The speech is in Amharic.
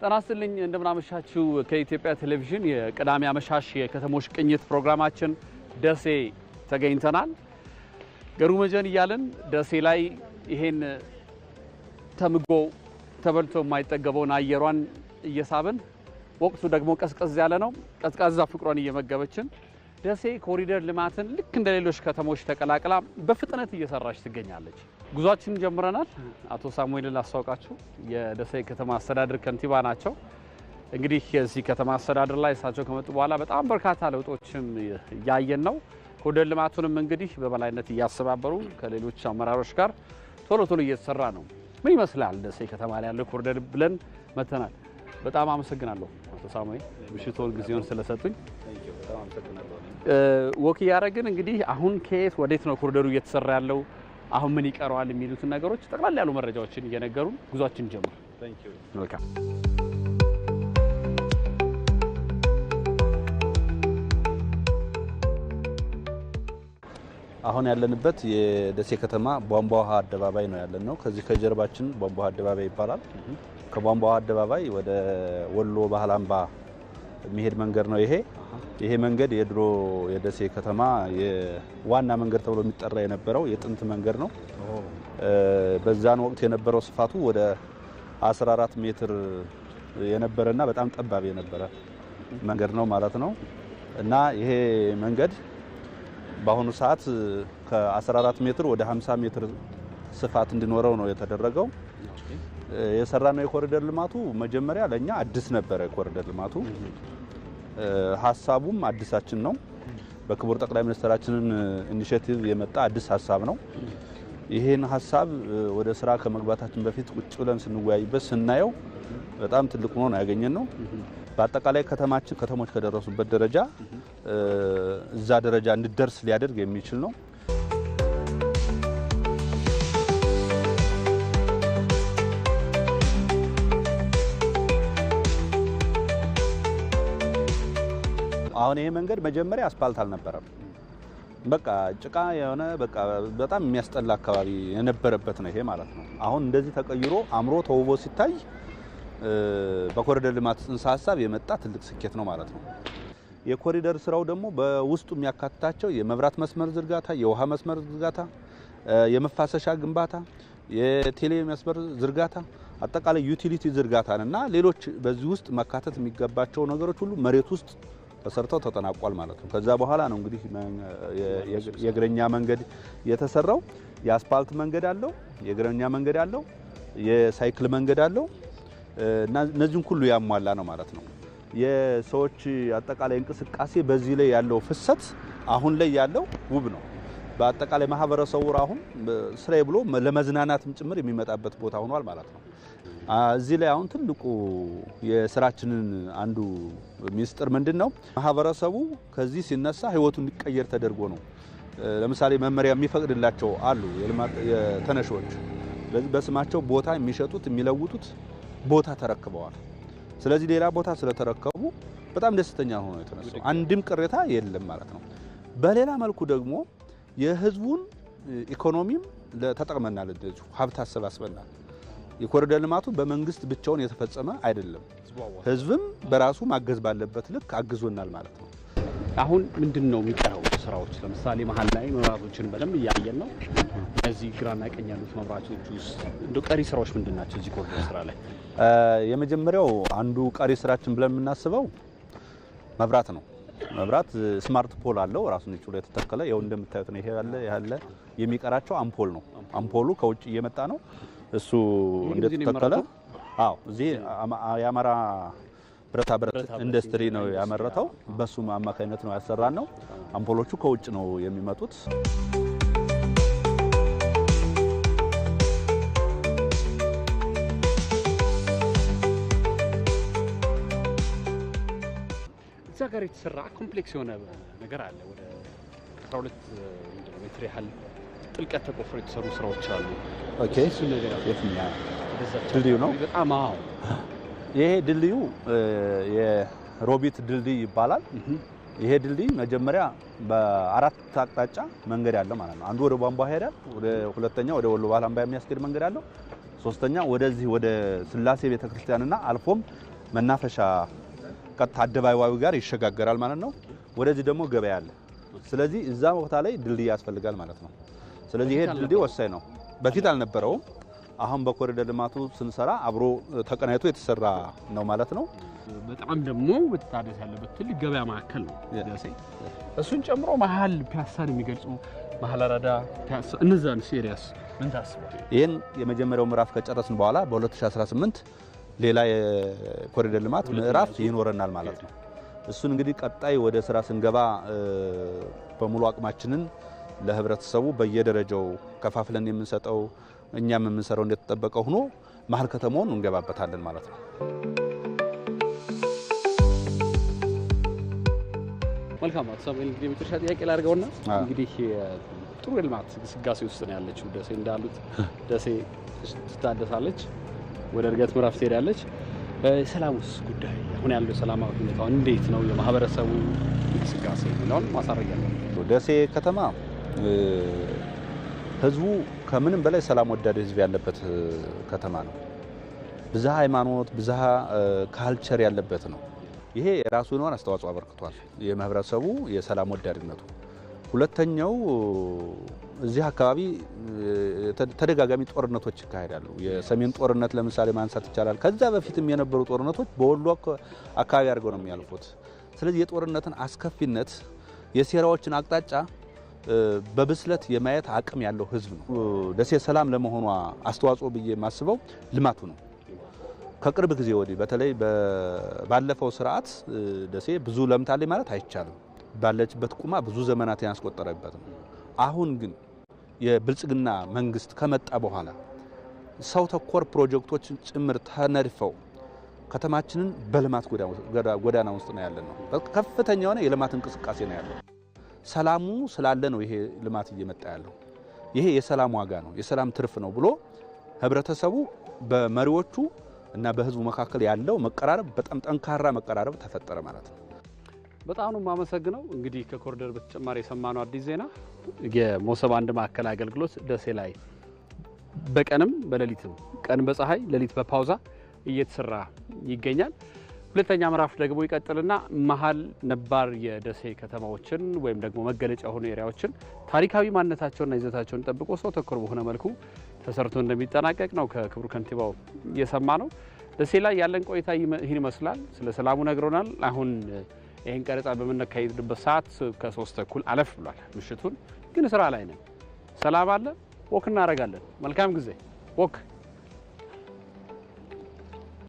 ጤናስልኝ እንደምናመሻችሁ ከኢትዮጵያ ቴሌቪዥን የቅዳሜ አመሻሽ የከተሞች ቅኝት ፕሮግራማችን ደሴ ተገኝተናል። ገሩመጀን እያልን ደሴ ላይ ይሄን ተምጎ ተበልቶ የማይጠገበውን አየሯን እየሳብን ወቅቱ ደግሞ ቀዝቀዝ ያለ ነው። ቀዝቃዛ ፍቅሯን እየመገበችን ደሴ ኮሪደር ልማትን ልክ እንደ ሌሎች ከተሞች ተቀላቅላ በፍጥነት እየሰራች ትገኛለች። ጉዟችን ጀምረናል። አቶ ሳሙኤልን ላስተዋውቃችሁ የደሴ ከተማ አስተዳደር ከንቲባ ናቸው። እንግዲህ የዚህ ከተማ አስተዳደር ላይ እሳቸው ከመጡ በኋላ በጣም በርካታ ለውጦችን ያየን ነው። ኮሪደር ልማቱንም እንግዲህ በበላይነት እያስተባበሩ ከሌሎች አመራሮች ጋር ቶሎ እየተሰራ ነው። ምን ይመስላል ደሴ ከተማ ላይ ያለው ኮሪደር ብለን መተናል። በጣም አመሰግናለሁ አቶ ሳሙኤል ምሽቱን ጊዜውን ስለሰጡኝ። ወክ ያረግን እንግዲህ አሁን ከየት ወዴት ነው ኮሪደሩ እየተሰራ ያለው? አሁን ምን ይቀረዋል የሚሉትን ነገሮች ጠቅላላ ያሉ መረጃዎችን እየነገሩን ጉዟችን ጀምር። መልካም። አሁን ያለንበት የደሴ ከተማ ቧንቧ ውሃ አደባባይ ነው ያለነው። ከዚህ ከጀርባችን ቧንቧ ውሃ አደባባይ ይባላል። ከቧንቧ ውሃ አደባባይ ወደ ወሎ ባህል አምባ የሚሄድ መንገድ ነው ይሄ መንገድ የድሮ የደሴ ከተማ የዋና መንገድ ተብሎ የሚጠራ የነበረው የጥንት መንገድ ነው። በዛን ወቅት የነበረው ስፋቱ ወደ 14 ሜትር የነበረና በጣም ጠባብ የነበረ መንገድ ነው ማለት ነው። እና ይሄ መንገድ በአሁኑ ሰዓት ከ14 ሜትር ወደ 50 ሜትር ስፋት እንዲኖረው ነው የተደረገው። የሰራነው የኮሪደር ልማቱ መጀመሪያ ለኛ አዲስ ነበረ። የኮሪደር ልማቱ ሐሳቡም አዲሳችን ነው። በክቡር ጠቅላይ ሚኒስትራችንን ኢኒሼቲቭ የመጣ አዲስ ሐሳብ ነው። ይሄን ሐሳብ ወደ ስራ ከመግባታችን በፊት ቁጭ ብለን ስንወያይበት ስናየው በጣም ትልቅ ሆኖ ያገኘነው። በአጠቃላይ ከተሞች ከደረሱበት ደረጃ እዛ ደረጃ እንዲደርስ ሊያደርግ የሚችል ነው። አሁን ይሄ መንገድ መጀመሪያ አስፓልት አልነበረም። በቃ ጭቃ የሆነ በቃ በጣም የሚያስጠላ አካባቢ የነበረበት ነው ይሄ ማለት ነው። አሁን እንደዚህ ተቀይሮ አምሮ ተውቦ ሲታይ በኮሪደር ልማት ጽንሰ ሐሳብ የመጣ ትልቅ ስኬት ነው ማለት ነው። የኮሪደር ስራው ደግሞ በውስጡ የሚያካትታቸው የመብራት መስመር ዝርጋታ፣ የውሃ መስመር ዝርጋታ፣ የመፋሰሻ ግንባታ፣ የቴሌ መስመር ዝርጋታ፣ አጠቃላይ ዩቲሊቲ ዝርጋታና ሌሎች በዚህ ውስጥ መካተት የሚገባቸው ነገሮች ሁሉ መሬት ውስጥ ተሰርተው ተጠናቋል ማለት ነው። ከዛ በኋላ ነው እንግዲህ የእግረኛ መንገድ የተሰራው። የአስፓልት መንገድ አለው፣ የእግረኛ መንገድ አለው፣ የሳይክል መንገድ አለው እና እነዚህን ሁሉ ያሟላ ነው ማለት ነው። የሰዎች አጠቃላይ እንቅስቃሴ በዚህ ላይ ያለው ፍሰት አሁን ላይ ያለው ውብ ነው። በአጠቃላይ ማህበረሰቡ አሁን ስራዬ ብሎ ለመዝናናትም ጭምር የሚመጣበት ቦታ ሆኗል ማለት ነው። እዚህ ላይ አሁን ትልቁ የስራችንን አንዱ ሚስጥር ምንድነው? ማህበረሰቡ ከዚህ ሲነሳ ህይወቱ እንዲቀየር ተደርጎ ነው። ለምሳሌ መመሪያ የሚፈቅድላቸው አሉ የተነሾች። ስለዚህ በስማቸው ቦታ የሚሸጡት የሚለውጡት ቦታ ተረክበዋል። ስለዚህ ሌላ ቦታ ስለተረከቡ በጣም ደስተኛ ሆኖ የተነሳው አንድም ቅሬታ የለም ማለት ነው። በሌላ መልኩ ደግሞ የህዝቡን ኢኮኖሚም ተጠቅመናል። እንደዚሁ ሀብት አሰባስበናል። የኮሪደር ልማቱ በመንግስት ብቻውን የተፈጸመ አይደለም። ህዝብም በራሱ ማገዝ ባለበት ልክ አግዞናል ማለት ነው። አሁን ምንድነው የሚቀረው ስራዎች? ለምሳሌ መሀል ላይ መብራቶችን በደንብ እያየን ነው። እዚህ ግራና ቀኝ ያሉት መብራቶች ውስጥ እንደው ቀሪ ስራዎች ምንድናቸው? እዚህ ኮሪደር ስራ ላይ የመጀመሪያው አንዱ ቀሪ ስራችን ብለን የምናስበው መብራት ነው። መብራት ስማርት ፖል አለው ራሱን ችሎ የተተከለ ያው እንደምታዩት ነው። ይሄ ያለ የሚቀራቸው አምፖል ነው። አምፖሉ ከውጭ እየመጣ ነው። እሱ እንደተተከለ እዚህ የአማራ ብረታ ብረት ኢንዱስትሪ ነው ያመረተው። በሱ አማካኝነት ነው ያሰራን ነው። አምፖሎቹ ከውጭ ነው የሚመጡት። እዛ ጋር የተሰራ ኮምፕሌክስ የሆነ ነገር አለ። ወደ 12 ሜትር ያህል ጥልቀት ተቆፍሮ የተሰሩ ስራዎች አሉ። ኦኬ፣ የትኛው ድልድዩ ነው? በጣም ይሄ ድልድዩ የሮቢት ድልድይ ይባላል። ይሄ ድልድይ መጀመሪያ በአራት አቅጣጫ መንገድ ያለው ማለት ነው። አንዱ ወደ ቧንቧ ሄዳል፣ ወደ ሁለተኛው ወደ ወሎ ባህል አምባ የሚያስገድ መንገድ አለው። ሶስተኛ ወደዚህ ወደ ስላሴ ቤተክርስቲያንና አልፎም መናፈሻ ቀጥታ አደባባዩ ጋር ይሸጋገራል ማለት ነው። ወደዚህ ደግሞ ገበያ አለ። ስለዚህ እዛ ቦታ ላይ ድልድይ ያስፈልጋል ማለት ነው። ስለዚህ ይሄ ድልድይ ወሳኝ ነው። በፊት አልነበረውም። አሁን በኮሪደር ልማቱ ስንሰራ አብሮ ተቀናይቶ የተሰራ ነው ማለት ነው። በጣም ደግሞ መታደስ ያለበት ትልቅ ገበያ ማዕከል ነው ደሴ። እሱን ጨምሮ መሀል ፒያሳን የሚገልጹ መሀል አራዳ ፒያሳ እነዛን ሲሪየስ ምን ታስባለህ? ይሄን የመጀመሪያው ምዕራፍ ከጨረስን በኋላ በ2018 ሌላ የኮሪደር ልማት ምዕራፍ ይኖረናል ማለት ነው። እሱን እንግዲህ ቀጣይ ወደ ስራ ስንገባ በሙሉ አቅማችንን ለህብረተሰቡ በየደረጃው ከፋፍለን የምንሰጠው እኛም የምንሰራው እንደተጠበቀ ሆኖ መሀል ከተማውን እንገባበታለን ማለት ነው። መልካም ሳሙኤል፣ እንግዲህ መጨረሻ ጥያቄ ላድርገውና እንግዲህ ጥሩ የልማት ግስጋሴ ውስጥ ነው ያለችው ደሴ። እንዳሉት ደሴ ትታደሳለች፣ ወደ እድገት ምዕራፍ ትሄዳለች። ሰላሙስ ጉዳይ አሁን ያለው ሰላማዊ ሁኔታው እንዴት ነው? የማህበረሰቡ ግስጋሴ ነው ማሳረጊያ ነው። ደሴ ከተማ ህዝቡ ከምንም በላይ ሰላም ወዳድ ህዝብ ያለበት ከተማ ነው። ብዝሃ ሃይማኖት፣ ብዝሃ ካልቸር ያለበት ነው። ይሄ የራሱን አስተዋጽኦ አበርክቷል የማህበረሰቡ የሰላም ወዳድነቱ። ሁለተኛው እዚህ አካባቢ ተደጋጋሚ ጦርነቶች ይካሄዳሉ። የሰሜን ጦርነት ለምሳሌ ማንሳት ይቻላል። ከዛ በፊትም የነበሩ ጦርነቶች በወሎ አካባቢ አድርገው ነው የሚያልፉት። ስለዚህ የጦርነትን አስከፊነት፣ የሴራዎችን አቅጣጫ በብስለት የማየት አቅም ያለው ህዝብ ነው። ደሴ ሰላም ለመሆኗ አስተዋጽኦ ብዬ የማስበው ልማቱ ነው። ከቅርብ ጊዜ ወዲህ በተለይ ባለፈው ስርዓት ደሴ ብዙ ለምታለች ማለት አይቻልም። ባለችበት ቁማ ብዙ ዘመናት ያስቆጠረበት ነው። አሁን ግን የብልጽግና መንግስት ከመጣ በኋላ ሰው ተኮር ፕሮጀክቶችን ጭምር ተነድፈው ከተማችንን በልማት ጎዳና ውስጥ ነው ያለነው። ከፍተኛ የሆነ የልማት እንቅስቃሴ ነው ያለው። ሰላሙ ስላለ ነው ይሄ ልማት እየመጣ ያለው። ይሄ የሰላም ዋጋ ነው፣ የሰላም ትርፍ ነው ብሎ ህብረተሰቡ በመሪዎቹ እና በህዝቡ መካከል ያለው መቀራረብ በጣም ጠንካራ መቀራረብ ተፈጠረ ማለት ነው። በጣም ነው የማመሰግነው። እንግዲህ ከኮሪደር በተጨማሪ የሰማነው አዲስ ዜና የሞሰብ አንድ ማዕከል አገልግሎት ደሴ ላይ በቀንም በሌሊትም ቀን በፀሐይ ሌሊት በፓውዛ እየተሰራ ይገኛል። ሁለተኛ ምዕራፍ ደግሞ ይቀጥልና መሀል ነባር የደሴ ከተማዎችን ወይም ደግሞ መገለጫ የሆኑ ኤሪያዎችን ታሪካዊ ማንነታቸውንና ይዘታቸውን ጠብቆ ሰው ተኮር በሆነ መልኩ ተሰርቶ እንደሚጠናቀቅ ነው ከክቡር ከንቲባው የሰማነው። ደሴ ላይ ያለን ቆይታ ይህን ይመስላል። ስለ ሰላሙ ነግሮናል። አሁን ይህን ቀረጻ በምናካሄድበት ሰዓት ከ3:30 አለፍ ብሏል። ምሽቱን ግን ስራ ላይ ነን። ሰላም አለ። ወክ እናደርጋለን። መልካም ጊዜ ወክ